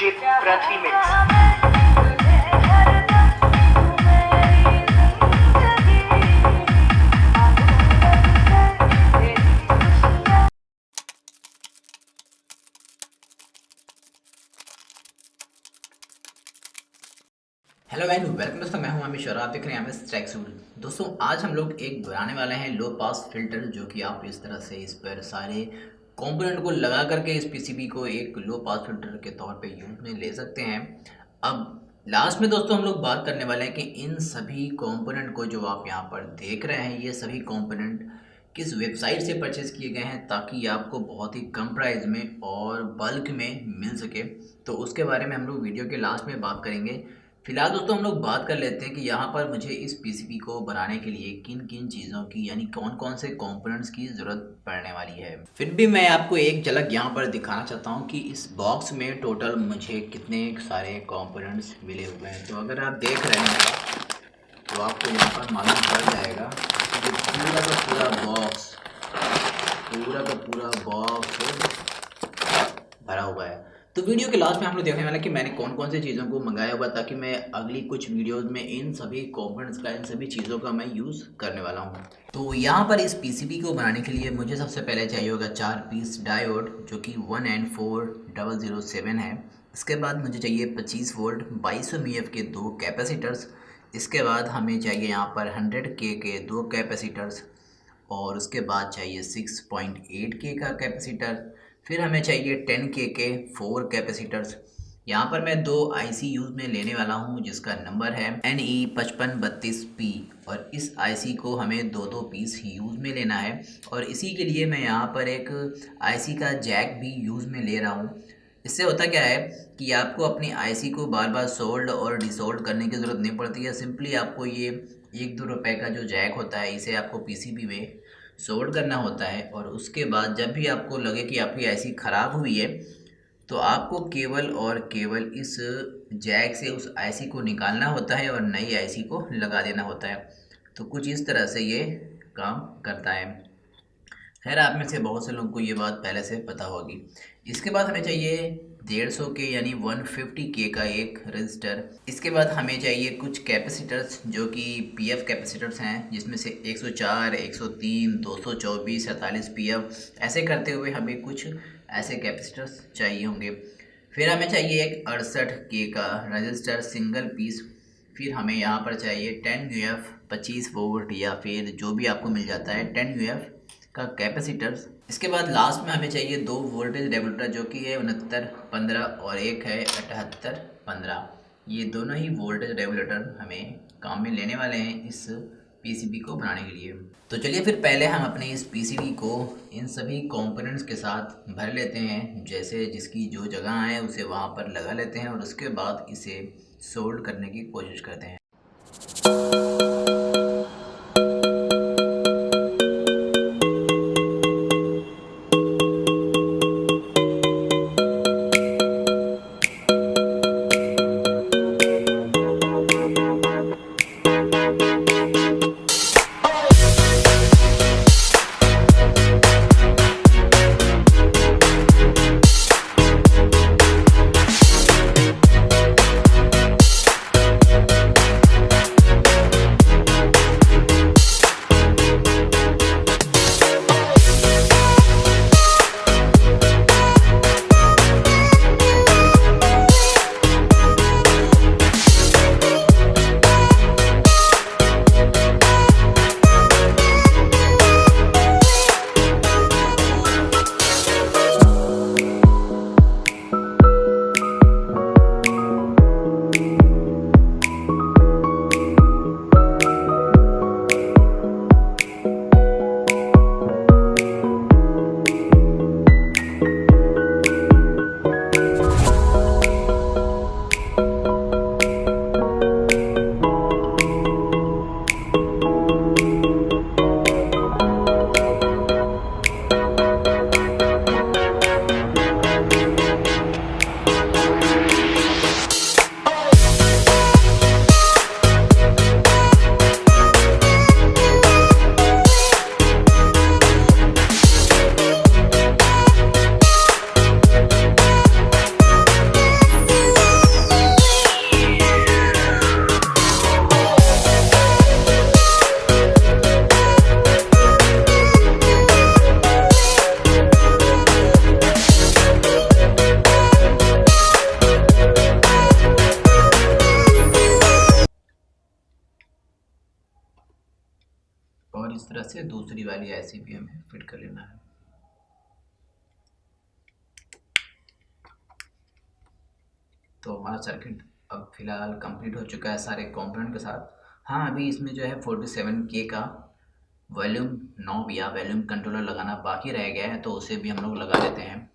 with Prithvi Mix. Hello and welcome दोस्तों, मैं हूं अमिश और आप देख रहे हैं अमिश ट्रैक्सूल। दोस्तों आज हम लोग एक बनाने वाले हैं लो पास फिल्टर, जो कि आप इस तरह से इस पर सारे कंपोनेंट को लगा करके इस पीसीबी को एक लो पास फिल्टर के तौर पे यूज में ले सकते हैं। अब लास्ट में दोस्तों हम लोग बात करने वाले हैं कि इन सभी कंपोनेंट को जो आप यहाँ पर देख रहे हैं, ये सभी कंपोनेंट किस वेबसाइट से परचेज़ किए गए हैं ताकि आपको बहुत ही कम प्राइस में और बल्क में मिल सके। तो उसके बारे में हम लोग वीडियो के लास्ट में बात करेंगे। फिलहाल दोस्तों हम लोग बात कर लेते हैं कि यहाँ पर मुझे इस पीसीबी को बनाने के लिए किन किन चीज़ों की, यानी कौन कौन से कंपोनेंट्स की ज़रूरत पड़ने वाली है। फिर भी मैं आपको एक झलक यहाँ पर दिखाना चाहता हूँ कि इस बॉक्स में टोटल मुझे कितने सारे कंपोनेंट्स मिले हुए हैं। तो अगर आप देख रहे हैं तो आपको यहाँ पर मालूम पड़ जाएगा कि पूरा का पूरा बॉक्स भरा हुआ है। तो वीडियो के लास्ट में हम लोग देखने वाले कि मैंने कौन कौन सी चीज़ों को मंगाया हुआ, ताकि मैं अगली कुछ वीडियोस में इन सभी कंपोनेंट्स का, इन सभी चीज़ों का मैं यूज़ करने वाला हूँ। तो यहाँ पर इस पीसीबी को बनाने के लिए मुझे सबसे पहले चाहिए होगा 4 पीस डायोड, जो कि 1N4007 है। इसके बाद मुझे चाहिए 25 वोल्ट 2200 mAh के 2 कैपेसिटर्स। इसके बाद हमें चाहिए यहाँ पर 100K के 2 कैपेसिटर्स, और उसके बाद चाहिए 6.8K का कैपेसिटर। फिर हमें चाहिए 10K के 4 कैपेसिटर्स। यहाँ पर मैं 2 IC यूज़ में लेने वाला हूँ, जिसका नंबर है NE5532P, और इस IC को हमें 2-2 पीस यूज़ में लेना है। और इसी के लिए मैं यहाँ पर एक IC का जैक भी यूज़ में ले रहा हूँ। इससे होता क्या है कि आपको अपनी IC को बार बार सोल्ड और डिसोल्ड करने की ज़रूरत नहीं पड़ती है। सिंपली आपको ये 1-2 रुपए का जो जैक होता है, इसे आपको पीसीबी में सोल्ड करना होता है, और उसके बाद जब भी आपको लगे कि आपकी IC ख़राब हुई है, तो आपको केवल और केवल इस जैक से उस IC को निकालना होता है और नई IC को लगा देना होता है। तो कुछ इस तरह से ये काम करता है। खैर, आप में से बहुत से लोगों को ये बात पहले से पता होगी। इसके बाद हमें चाहिए 150 के यानी 150K का एक रजिस्टर। इसके बाद हमें चाहिए कुछ कैपेसिटर्स, जो कि PF कैपेसिटर्स हैं, जिसमें से 104, 103, 224, 47 PF, ऐसे करते हुए हमें कुछ ऐसे कैपेसिटर्स चाहिए होंगे। फिर हमें चाहिए एक 68K का रजिस्टर सिंगल पीस। फिर हमें यहाँ पर चाहिए 10 UF 25 वोल्ट, या फिर जो भी आपको मिल जाता है 10 UF का कैपेसिटर्स। इसके बाद लास्ट में हमें चाहिए 2 वोल्टेज रेगुलेटर, जो कि है 6915 और एक है 7815। ये दोनों ही वोल्टेज रेगुलेटर हमें काम में लेने वाले हैं इस पीसीबी को बनाने के लिए। तो चलिए फिर पहले हम अपने इस पीसीबी को इन सभी कंपोनेंट्स के साथ भर लेते हैं। जैसे जिसकी जो जगह है उसे वहाँ पर लगा लेते हैं, और उसके बाद इसे सोल्ड करने की कोशिश करते हैं। तरह से दूसरी वाली ऐसी भी हमें फिट कर लेना है। तो हमारा सर्किट अब फिलहाल कंप्लीट हो चुका है सारे कंपोनेंट के साथ। हाँ, अभी इसमें जो है 47K का वॉल्यूम नॉब या वॉल्यूम कंट्रोलर लगाना बाकी रह गया है, तो उसे भी हम लोग लगा लेते हैं।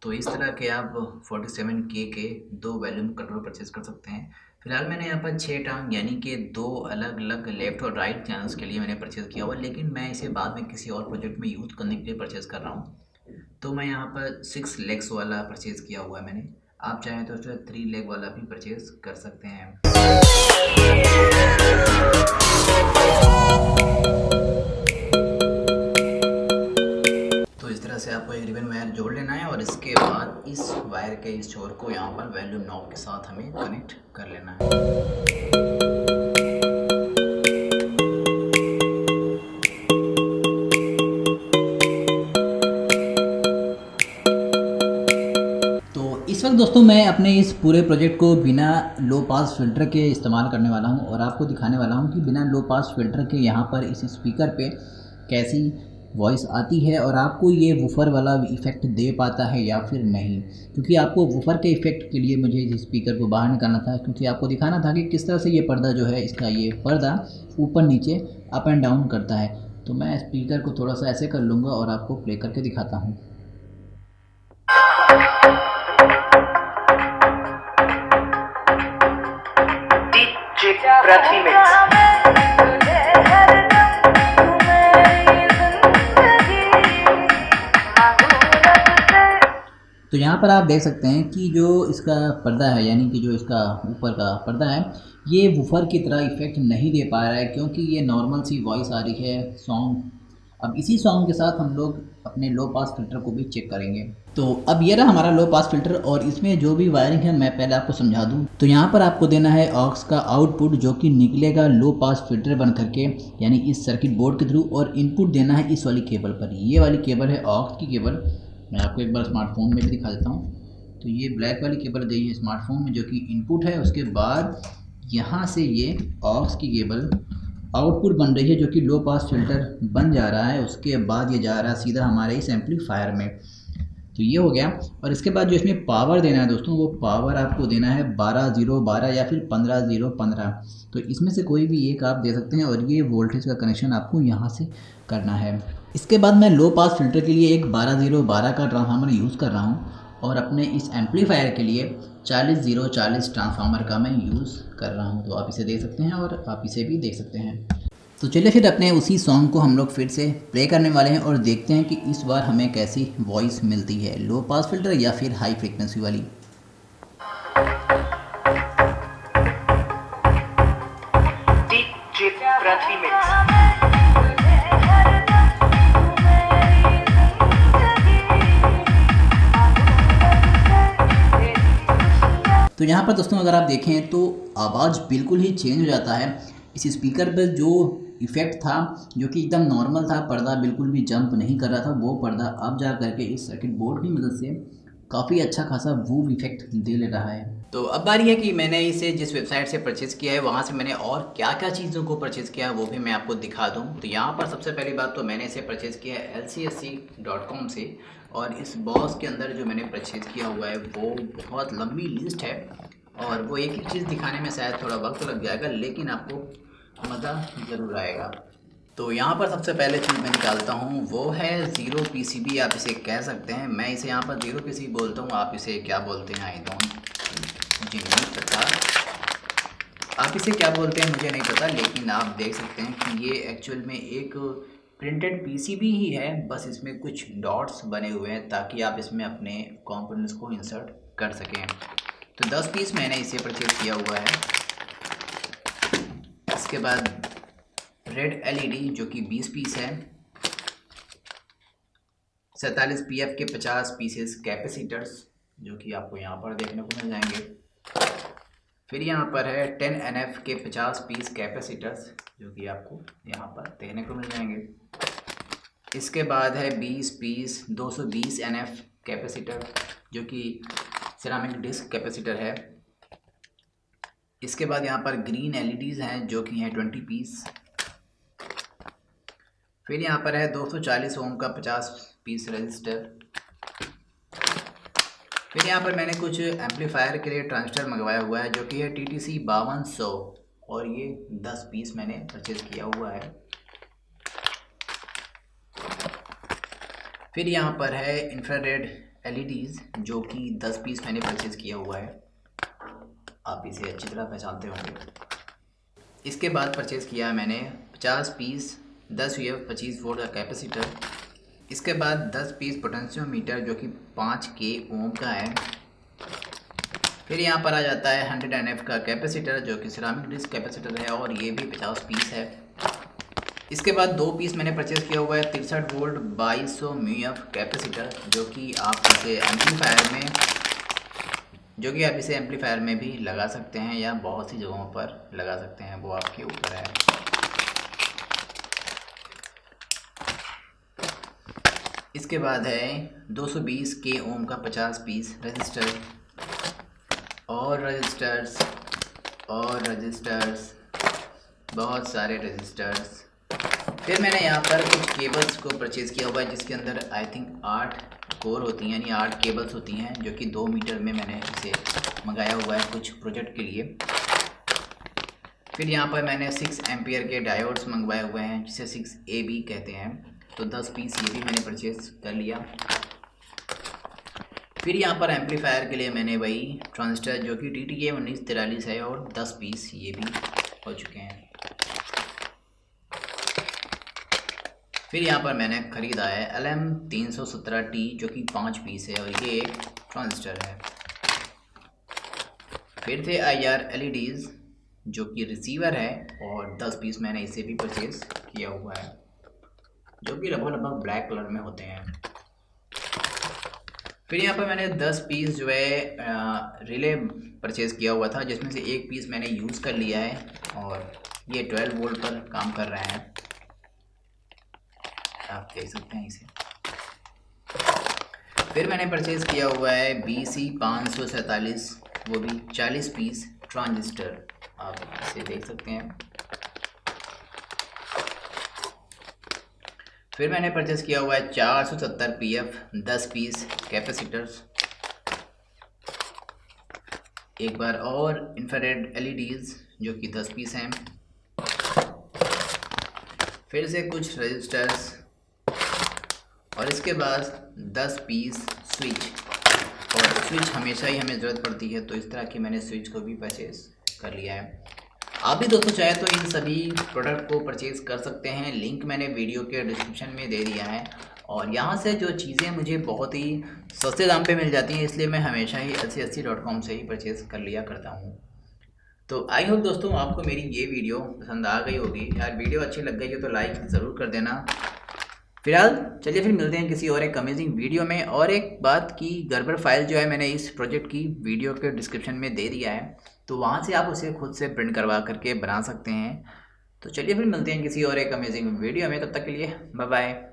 तो इस तरह के आप 47K के 2 वॉल्यूम कंट्रोलर परचेज कर सकते हैं। फिलहाल मैंने यहाँ पर 6 टांग यानी कि 2 अलग अलग लेफ़्ट और राइट चैनल्स के लिए मैंने परचेज़ किया हुआ, लेकिन मैं इसे बाद में किसी और प्रोजेक्ट में यूज़ करने के लिए परचेज़ कर रहा हूँ। तो मैं यहाँ पर 6 लेग्स वाला परचेज़ किया हुआ है मैंने। आप चाहें तो उसमें 3 लेग वाला भी परचेज़ कर सकते हैं। तो इस तरह से आपको एक रिबन वायर जोड़ लेना है और इसके बाद इस वायर के इस छोर को यहाँ पर वॉल्यूम नॉब के साथ हमें कनेक्ट कर लेना है। इस वक्त दोस्तों मैं अपने इस पूरे प्रोजेक्ट को बिना लो पास फ़िल्टर के इस्तेमाल करने वाला हूं और आपको दिखाने वाला हूं कि बिना लो पास फ़िल्टर के यहां पर इस स्पीकर पे कैसी वॉइस आती है और आपको ये वूफर वाला इफ़ेक्ट दे पाता है या फिर नहीं। क्योंकि आपको वूफर के इफ़ेक्ट के लिए मुझे इस स्पीकर को बाहर निकालना था, क्योंकि आपको दिखाना था कि किस तरह से ये पर्दा जो है, इसका ये पर्दा ऊपर नीचे अप एंड डाउन करता है। तो मैं स्पीकर को थोड़ा सा ऐसे कर लूँगा और आपको प्ले करके दिखाता हूँ। तो यहाँ पर आप देख सकते हैं कि जो इसका पर्दा है, यानी कि जो इसका ऊपर का पर्दा है, ये वूफर की तरह इफ़ेक्ट नहीं दे पा रहा है, क्योंकि ये नॉर्मल सी वॉइस आ रही है सॉन्ग। अब इसी सॉन्ग के साथ हम लोग अपने लो पास फ़िल्टर को भी चेक करेंगे। तो अब ये रहा हमारा लो पास फ़िल्टर और इसमें जो भी वायरिंग है मैं पहले आपको समझा दूं। तो यहाँ पर आपको देना है ऑक्स का आउटपुट, जो कि निकलेगा लो पास फ़िल्टर बन करके, यानी इस सर्किट बोर्ड के थ्रू, और इनपुट देना है इस वाली केबल पर। ये वाली केबल है ऑक्स की केबल। मैं आपको एक बार स्मार्टफोन में भी दिखा देता हूँ। तो ये ब्लैक वाली केबल दी है स्मार्टफोन में, जो कि इनपुट है। उसके बाद यहाँ से ये ऑक्स की केबल आउटपुट बन रही है, जो कि लो पास फिल्टर बन जा रहा है। उसके बाद ये जा रहा है सीधा हमारे इस एम्पलीफायर में। तो ये हो गया। और इसके बाद जो इसमें पावर देना है दोस्तों, वो पावर आपको देना है 12-0-12 या फिर 15-0-15। तो इसमें से कोई भी एक आप दे सकते हैं और ये वोल्टेज का कनेक्शन आपको यहाँ से करना है। इसके बाद मैं लो पास फिल्टर के लिए एक 12-0-12 का ट्रांसफार्मर यूज़ कर रहा हूँ और अपने इस एम्पलीफायर के लिए 40-0-40 ट्रांसफार्मर का मैं यूज़ कर रहा हूँ। तो आप इसे देख सकते हैं और आप इसे भी देख सकते हैं। तो चलिए फिर अपने उसी सॉन्ग को हम लोग फिर से प्ले करने वाले हैं और देखते हैं कि इस बार हमें कैसी वॉइस मिलती है, लो पास फिल्टर या फिर हाई फ्रीक्वेंसी वाली। तो यहाँ पर दोस्तों अगर आप देखें तो आवाज़ बिल्कुल ही चेंज हो जाता है। इस स्पीकर पर जो इफ़ेक्ट था, जो कि एकदम नॉर्मल था, पर्दा बिल्कुल भी जंप नहीं कर रहा था, वो पर्दा अब जा करके इस सर्किट बोर्ड की मदद से काफ़ी अच्छा खासा वूव इफ़ेक्ट दे ले रहा है। तो अब बारी है कि मैंने इसे जिस वेबसाइट से परचेज़ किया है, वहाँ से मैंने और क्या क्या चीज़ों को परचेज़ किया है वो भी मैं आपको दिखा दूँ। तो यहाँ पर सबसे pहली बात तो मैंने इसे परचेज़ किया है lcsc.com से, और इस बॉस के अंदर जो मैंने परचेज़ किया हुआ है वो बहुत लंबी लिस्ट है और वो एक एक चीज़ दिखाने में शायद थोड़ा वक्त लग जाएगा, लेकिन आपको मज़ा ज़रूर आएगा। तो यहाँ पर सबसे पहले चीज़ मैं निकालता हूँ वो है ज़ीरो पीसीबी, आप इसे कह सकते हैं। मैं इसे यहाँ पर ज़ीरो पीसीबी बोलता हूँ, आप इसे क्या बोलते हैं आई डोंट मुझे नहीं पता, आप इसे क्या बोलते हैं मुझे नहीं पता, लेकिन आप देख सकते हैं कि ये एक्चुअल में एक प्रिंटेड पीसीबी ही है, बस इसमें कुछ डॉट्स बने हुए हैं ताकि आप इसमें अपने कंपोनेंट्स को इंसर्ट कर सकें। तो 10 पीस मैंने इसे परचेज़ किया हुआ है। इसके बाद रेड एलईडी जो कि 20 पीस है, 47 पीएफ के 50 पीसेस कैपेसिटर्स जो कि आपको यहाँ पर देखने को मिल जाएंगे। फिर यहाँ पर है 10 NF के 50 पीस कैपेसिटर्स जो कि आपको यहाँ पर देखने को मिल जाएंगे। इसके बाद है 20 पीस 220 NF कैपेसिटर जो कि सिरामिक डिस्क कैपेसिटर है। इसके बाद यहाँ पर ग्रीन LEDs हैं जो कि हैं 20 पीस। फिर यहाँ पर है 240 ओम का 50 पीस रजिस्टर। फिर यहाँ पर मैंने कुछ एम्पलीफायर के लिए ट्रांजिस्टर मंगवाया हुआ है जो कि है TTC 5200 और ये 10 पीस मैंने परचेज किया हुआ है। फिर यहाँ पर है इंफ्रारेड LEDs जो कि 10 पीस मैंने परचेज किया हुआ है, आप इसे अच्छी तरह पहचानते होंगे। इसके बाद परचेज़ किया है मैंने 50 पीस 10 UF 25 वोल्ट का कैपेसिटर। इसके बाद 10 पीस पोटेंशियोमीटर जो कि 5K ओम का है। फिर यहाँ पर आ जाता है 100 NF का कैपेसिटर जो कि सिरामिक डिस्क कैपेसिटर है और ये भी 50 पीस है। इसके बाद 2 पीस मैंने परचेज़ किया हुआ है 63 वोल्ट 2200 μF कैपेसिटर जो कि आप इसे एम्पलीफायर में भी लगा सकते हैं या बहुत सी जगहों पर लगा सकते हैं, वो आपके ऊपर है। इसके बाद है 220 K ओम का 50 पीस रजिस्टर और रजिस्टर्स बहुत सारे रजिस्टर्स। फिर मैंने यहाँ पर कुछ केबल्स को परचेज़ किया हुआ है जिसके अंदर आई थिंक 8 कोर होती हैं यानी 8 केबल्स होती हैं जो कि 2 मीटर में मैंने इसे मंगाया हुआ है कुछ प्रोजेक्ट के लिए। फिर यहाँ पर मैंने 6 एम्पियर के डायोड्स मंगवाए हुए हैं जिसे 6AB कहते हैं, तो 10 पीस ये भी मैंने परचेज़ कर लिया। फिर यहाँ पर एम्पलीफायर के लिए मैंने वही ट्रांजिस्टर जो कि TTK 1943 है और 10 पीस ये भी हो चुके हैं। फिर यहाँ पर मैंने ख़रीदा है LM317T जो कि 5 पीस है और ये एक ट्रांजिस्टर है। फिर थे IR LEDs जो कि रिसीवर है और 10 पीस मैंने इसे भी परचेज़ किया हुआ है जो कि लगभग ब्लैक कलर में होते हैं। फिर यहाँ पर मैंने 10 पीस जो है रिले परचेज़ किया हुआ था जिसमें से एक पीस मैंने यूज़ कर लिया है और ये 12 वोल्ट पर काम कर रहे हैं, आप देख सकते हैं इसे। फिर मैंने परचेज़ किया हुआ है BC 547 वो भी 40 पीस ट्रांजिस्टर, आप इसे देख सकते हैं। फिर मैंने परचेज़ किया हुआ है 470 PF 10 पीस कैपेसिटर्स। एक बार और इंफ्रारेड LEDs जो कि 10 पीस हैं। फिर से कुछ रजिस्टर्स और इसके बाद 10 पीस स्विच, और स्विच हमेशा ही हमें ज़रूरत पड़ती है तो इस तरह की मैंने स्विच को भी परचेज़ कर लिया है। आप भी दोस्तों चाहे तो इन सभी प्रोडक्ट को परचेज़ कर सकते हैं, लिंक मैंने वीडियो के डिस्क्रिप्शन में दे दिया है। और यहाँ से जो चीज़ें मुझे बहुत ही सस्ते दाम पे मिल जाती हैं इसलिए मैं हमेशा ही LC80.com से ही परचेज़ कर लिया करता हूँ। तो आई होप दोस्तों आपको मेरी ये वीडियो पसंद आ गई होगी। यार वीडियो अच्छी लग गई हो तो लाइक ज़रूर कर देना। फिलहाल चलिए फिर मिलते हैं किसी और एक अमेजिंग वीडियो में। और एक बात की गड़बड़ फाइल जो है मैंने इस प्रोजेक्ट की वीडियो के डिस्क्रिप्शन में दे दिया है, तो वहाँ से आप उसे खुद से प्रिंट करवा करके बना सकते हैं। तो चलिए फिर मिलते हैं किसी और एक अमेजिंग वीडियो में, तब तक के लिए बाय बाय।